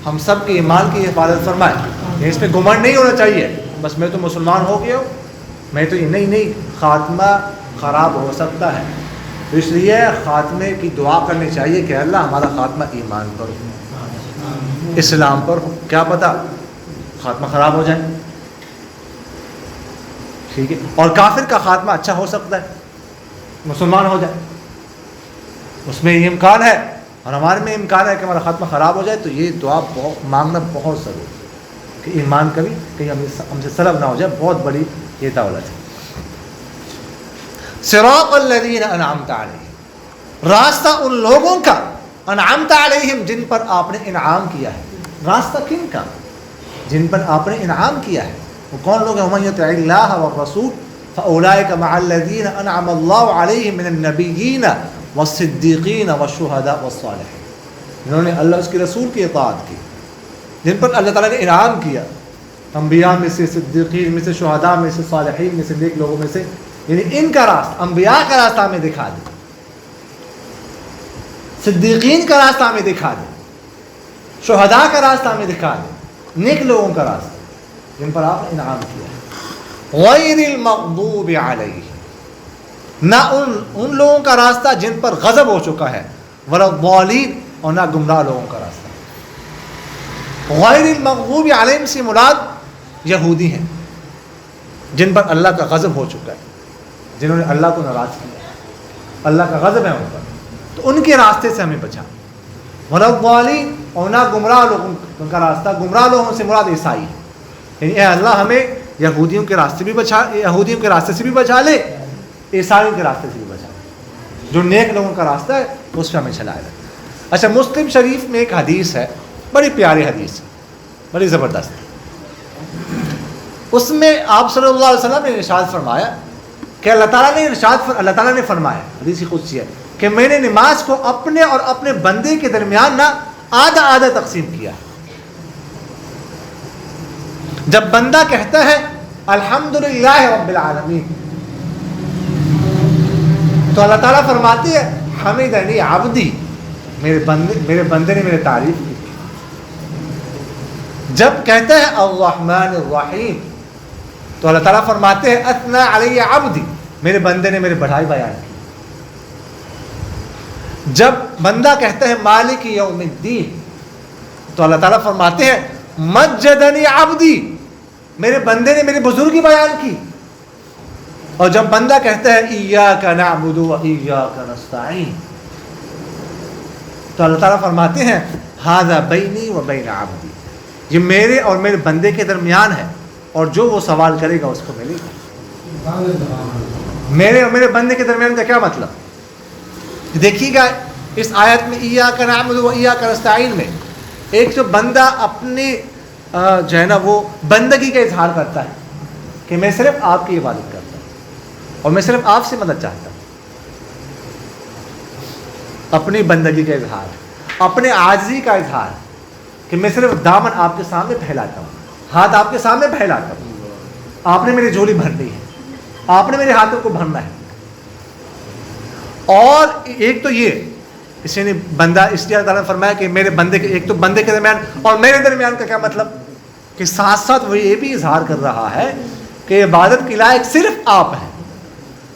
Speaker 1: ہم سب کے ایمان کی حفاظت فرمائے. اس پہ گمنڈ نہیں ہونا چاہیے بس میں تو مسلمان ہو گیا ہوں، میں تو یہ نہیں، خاتمہ خراب ہو سکتا ہے. تو اس لیے خاتمے کی دعا کرنی چاہیے کہ اللہ ہمارا خاتمہ ایمان پر ہو، اسلام پر ہو. کیا پتہ خاتمہ خراب ہو جائے. ٹھیک ہے، اور کافر کا خاتمہ اچھا ہو سکتا ہے، مسلمان ہو جائے، اس میں یہ امکان ہے، اور ہمارے میں امکان ہے کہ ہمارا خاتمہ خراب ہو جائے. تو یہ دعا مانگنا بہت ضروری ہے کہ ایمان کبھی کہیں ہم سے سلب نہ ہو جائے. بہت بڑی یہ دولت ہے. صراط الذین انعمت علیہم، راستہ ان لوگوں کا، انعمت علیہم جن پر آپ نے انعام کیا ہے. راستہ کن کا؟ جن پر آپ نے انعام کیا ہے. وہ کون لوگ ہیں؟ ومن یطع اللہ والرسول فاولئک مع الذین انعم اللہ علیہم من النبیین والصدیقین والشہداء والصالحین، جنہوں نے اللہ اس کے رسول کی اطاعت کی، جن پر اللہ تعالیٰ نے انعام کیا، انبیاء میں سے، صدیقین میں سے، شہداء میں سے، صالحین میں سے، نیک لوگوں میں سے. یعنی ان کا راستہ، انبیاء کا راستہ ہمیں دکھا دے، صدیقین کا راستہ ہمیں دکھا دے، شہداء کا راستہ ہمیں دکھا دے، نیک لوگوں کا راستہ جن پر آپ نے انعام کیا ہے. غیر المغضوب علیہم، نہ ان لوگوں کا راستہ جن پر غضب ہو چکا ہے، ولا الضالین، اور نہ گمراہ لوگوں کا راستہ. غیر المغضوب علیہم سے مراد یہودی ہیں جن پر اللہ کا غضب ہو چکا ہے، جنہوں نے اللہ کو ناراض کیا، اللہ کا غضب ہے ان پر، تو ان کے راستے سے ہمیں بچا. ولا الضالین، اور نہ گمراہ لوگوں کا راستہ. گمراہ لوگوں سے مراد عیسائی ہے. یعنی اے اللہ ہمیں یہودیوں کے راستے بھی بچا، یہودیوں کے راستے سے بھی بچا لے، عیسائیوں کے راستے سے بھی بچا لے. جو نیک لوگوں کا راستہ ہے اس پہ ہمیں چلائے گا. اچھا، مسلم شریف میں ایک حدیث ہے، بڑی پیاری حدیث ہے، بڑی زبردست. اس میں آپ صلی اللہ علیہ وسلم نے ارشاد فرمایا کہ اللہ تعالیٰ نے فرمایا، حدیث قدسی ہے، کہ میں نے نماز کو اپنے اور اپنے بندے کے درمیان نہ آدھا آدھا تقسیم کیا. جب بندہ کہتا ہے الحمدللہ رب العالمین، تو اللہ تعالیٰ فرماتی ہے حمدنی عبدی، میرے بندے نے میری تعریف کی. جب کہتا ہے الرحمن الرحیم تو اللہ تعالیٰ فرماتے ہیں اثنا علی عبدی، میرے بندے نے میری بڑائی بیان کی. جب بندہ کہتا ہے مالک یوم الدین تو اللہ تعالیٰ فرماتے ہیں مجدنی عبدی، میرے بندے نے میری بزرگی بیان کی. اور جب بندہ کہتا ہے ایاک نعبد و ایاک نستعین تو اللہ تعالیٰ فرماتے ہیں ھذا بینی و بین عبدی، یہ میرے اور میرے بندے کے درمیان ہے، اور جو وہ سوال کرے گا اس کو ملے گا. میرے اور میرے بندے کے درمیان کا کیا مطلب؟ دیکھیے گا اس آیت میں ایاک نعبد و ایاک نستعین میں ایک جو بندہ اپنی جو ہے نا وہ بندگی کا اظہار کرتا ہے کہ میں صرف آپ کی عبادت کرتا ہوں اور میں صرف آپ سے مدد چاہتا ہوں. اپنی بندگی کا اظہار، اپنے عاجزی کا اظہار کہ میں صرف دامن آپ کے سامنے پھیلاتا ہوں، ہاتھ آپ کے سامنے پھیلاتا ہوں. آپ نے میری جھولی بھرنی ہے، آپ نے میرے ہاتھوں کو بھرنا ہے. اور ایک تو یہ اس نے بندہ اس لیے اللہ تعالیٰ نے فرمایا کہ میرے بندے کے، ایک تو بندے کے درمیان اور میرے درمیان کا کیا مطلب کہ ساتھ ساتھ وہ یہ بھی اظہار کر رہا ہے کہ عبادت کے لائق صرف آپ ہیں،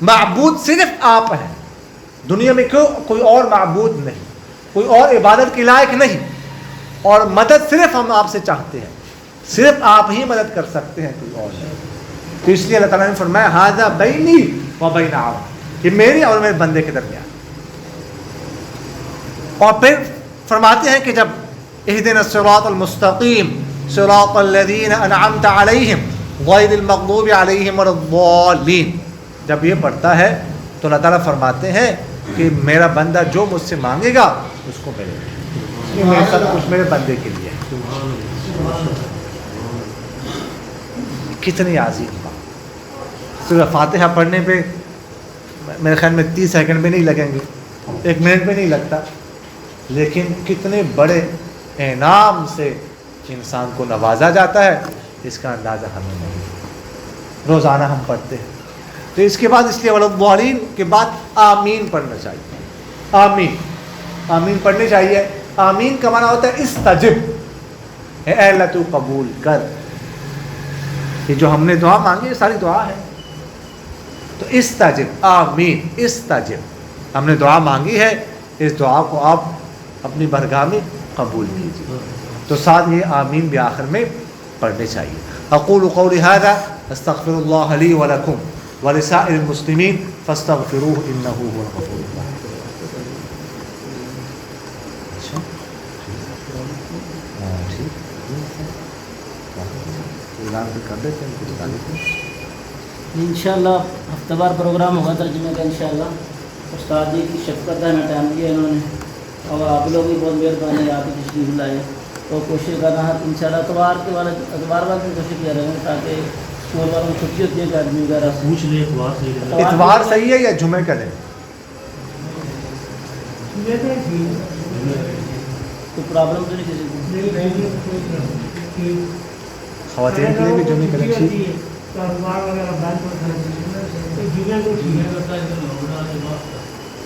Speaker 1: معبود صرف آپ ہیں. دنیا میں کوئی اور معبود نہیں، کوئی اور عبادت کے لائق نہیں، اور مدد صرف ہم آپ سے چاہتے ہیں، صرف آپ ہی مدد کر سکتے ہیں، کوئی اور نہیں. تو اس لیے اللہ تعالیٰ نے فرمایا ھذا بینی و بین عبدی، یہ میرے اور میرے بندے کے درمیان. اور پھر فرماتے ہیں کہ جب اہدنا الصراط المستقیم صراط الذین انعمت علیہم غیر المغضوب علیہم ولا الضالین، جب یہ پڑھتا ہے تو اللہ تعالیٰ فرماتے ہیں کہ میرا بندہ جو مجھ سے مانگے گا اس کو ملے گا. میرا سب کچھ میرے بندے کے لیے ہے. کتنی عظیم بات. سورہ فاتحہ پڑھنے پہ میرے خیال میں 30 سیکنڈ بھی نہیں لگیں گے، 1 منٹ بھی نہیں لگتا، لیکن کتنے بڑے انعام سے انسان کو نوازا جاتا ہے اس کا اندازہ ہمیں نہیں. روزانہ ہم پڑھتے ہیں. تو اس کے بعد اس لیے والضالین کے بعد آمین پڑھنا چاہیے. آمین، آمین پڑھنی چاہیے. آمین کا معنی ہوتا ہے استجب، اے اللہ تو قبول کر. یہ جو ہم نے دعا مانگی یہ ساری دعا ہے. تو استجب، آمین، استجب، ہم نے دعا مانگی ہے، اس دعا کو آپ اپنی بارگاہ میں قبول کیجیے. تو ساتھ یہ آمین بھی آخر میں پڑھنے چاہیے. اقول قولی ھذا استغفر اللہ لی ولکم ولسائر المسلمین فاستغفروہ انہ هو الغفور الرحیم.
Speaker 2: انشاءاللہ ہفتہ وار پروگرام ہوگا ترجمے کا انشاءاللہ. استاد جی کی شفقت ہے، ہمیں ٹائم دیا انہوں نے، اور آپ لوگ بھی بہت مہربانی ہے، آپ ہی تشریف لائے. تو کوشش کرنا ہے انشاءاللہ اتوار والے میں کوشش کیا رہے ہیں تاکہ اسکول والوں میں چھٹی ہوتی ہے کہ آدمی وغیرہ
Speaker 3: پوچھ لیں.
Speaker 1: اتوار صحیح ہے یا جمعہ کا دن؟
Speaker 2: کوئی پرابلم تو نہیں کسی کو؟
Speaker 1: خواتین کے لیے بھی جمعہ کا دن ٹھیک؟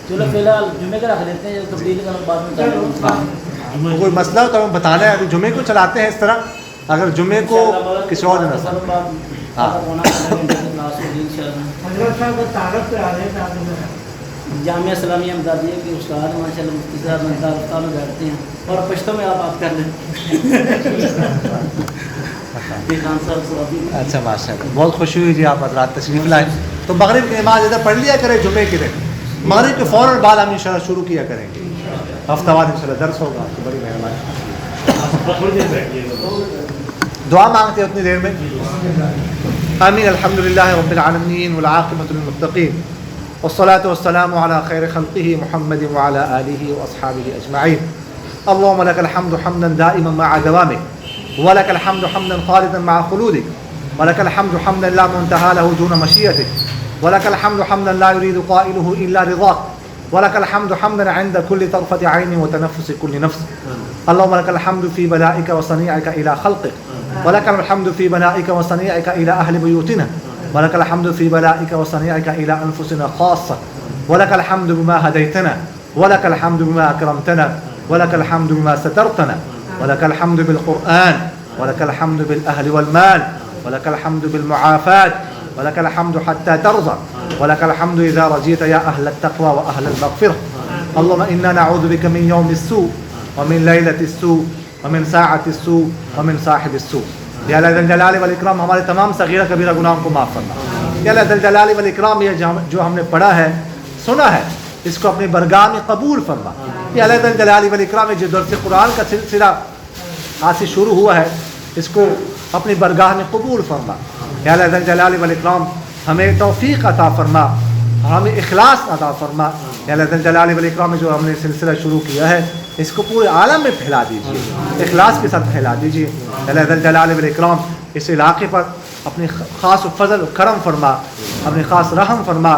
Speaker 2: چلو فی الحال جمعے کا رکھ لیتے ہیں، تبدیل کا بعد میں چلیں.
Speaker 1: کوئی مسئلہ ہو تو ہمیں بتانا ہے. ابھی جمعے کو چلاتے ہیں اس طرح، اگر جمعے کو کسی اور دن
Speaker 2: جامعہ اسلامیہ امدادیہ کے استاد ماشاء اللہ مفتی صاحب تعلق بیٹھتے ہیں اور پشتوں میں آپ بات کر لیں.
Speaker 1: اچھا ماشاء اللہ، بہت خوشی ہوئی جی آپ حضرات تشریف لائیں. تو مغرب کی نماز ادھر پڑھ لیا کریں جمعے کے دن، مغرب کے فوراً بعد ہم انشاءاللہ شروع کیا کریں گے. ہفتہ بعد انشاءاللہ درس ہوگا. آپ کی بڑی مہربانی. دعا مانگتے ہیں اتنی دیر میں. آمین. الحمدللہ رب العالمین والعاقبۃ للمتقین والصلاة والسلام على خیر خلقہ محمد وعلى آلہ واصحابہ اجمعین. اللهم لك الحمد حمدا دائما مع دوامك ولك الحمد حمدا خالدا مع خلودك ولك الحمد حمدا لا منتهى له دون مشيئتك ولك الحمد حمدا لا يريد قائله إلا رضاك ولك الحمد حمدا عند كل طرفة عين وتنفس كل نفس. اللهم لك الحمد في بلائك وصنيعك إلى خلقك ولك الحمد في بلائك وصنيعك إلى أهل بيوتنا ولك الحمد في بلائك وصنيعك إلى أنفسنا خاصة ولك الحمد بما هديتنا ولك الحمد بما أكرمتنا ولك الحمد بما سترتنا ولك الحمد بالقرآن ولك الحمد بالأهل والمال ولك الحمد بالمعافاة ولك الحمد حتى ترضى ولك الحمد إذا رجيت يا أهل التقوى وأهل المغفرة. اللهم إنا نعوذ بك من يوم السوء ومن ليلة السوء ومن ساعة السوء ومن صاحب السوء. یا اللہ ذی الجلال والاکرام ہمارے تمام صغیرہ کبیرہ گناہوں کو معاف فرما. یا اللہ ذی الجلال والاکرام یہ جو ہم نے پڑھا ہے سنا ہے اس کو اپنی برگاہ میں قبول فرما. یا اللہ ذی الجلال والاکرام جو درس قرآن کا سلسلہ آج سے شروع ہوا ہے اس کو اپنی برگاہ میں قبول فرما. یا اللہ ذی الجلال والاکرام ہمیں توفیق عطا فرما, ہمیں اخلاص عطا فرما. یا اللہ ذی الجلال والاکرام جو ہم نے سلسلہ شروع کیا ہے اس کو پورے عالم میں پھیلا دیجیے, اخلاص کے ساتھ پھیلا دیجیے. یا اللہ ذی الجلال والاکرام اس علاقے پر اپنی خاص و فضل و کرم فرما, اپنی خاص رحم فرما.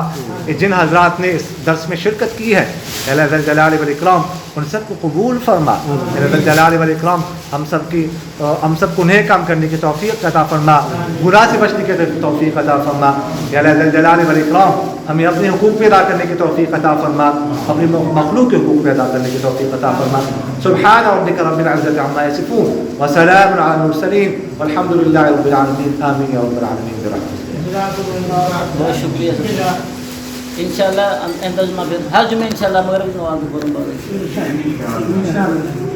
Speaker 1: جن حضرات نے اس درس میں شرکت کی ہے یا اللہ ذی الجلال والاکرام ان سب کو قبول فرما. یا اللہ ذی الجلال والاکرام ہم سب کو نیک کام کرنے کی توفیق عطا فرما, گناہ سے بچنے کی توفیق عطا فرما. یا اللہ ذی الجلال والاکرام ہمیں اپنے حقوق پہ ادا کرنے کی توفیق عطا فرما, اپنی مخلوق کے حقوق پہ ادا کرنے کی توفیق عطا فرما. سبحان ربک رب العزة عما یصفون وسلام علی المرسلین والحمد للہ رب العالمین. آمین یا رب العالمین برحمتک.
Speaker 2: بہت شکریہ سر. انشاءاللہ ہر جمعہ پھر ہر جمعہ انشاءاللہ مغرب کی نماز کو پڑھوں گا.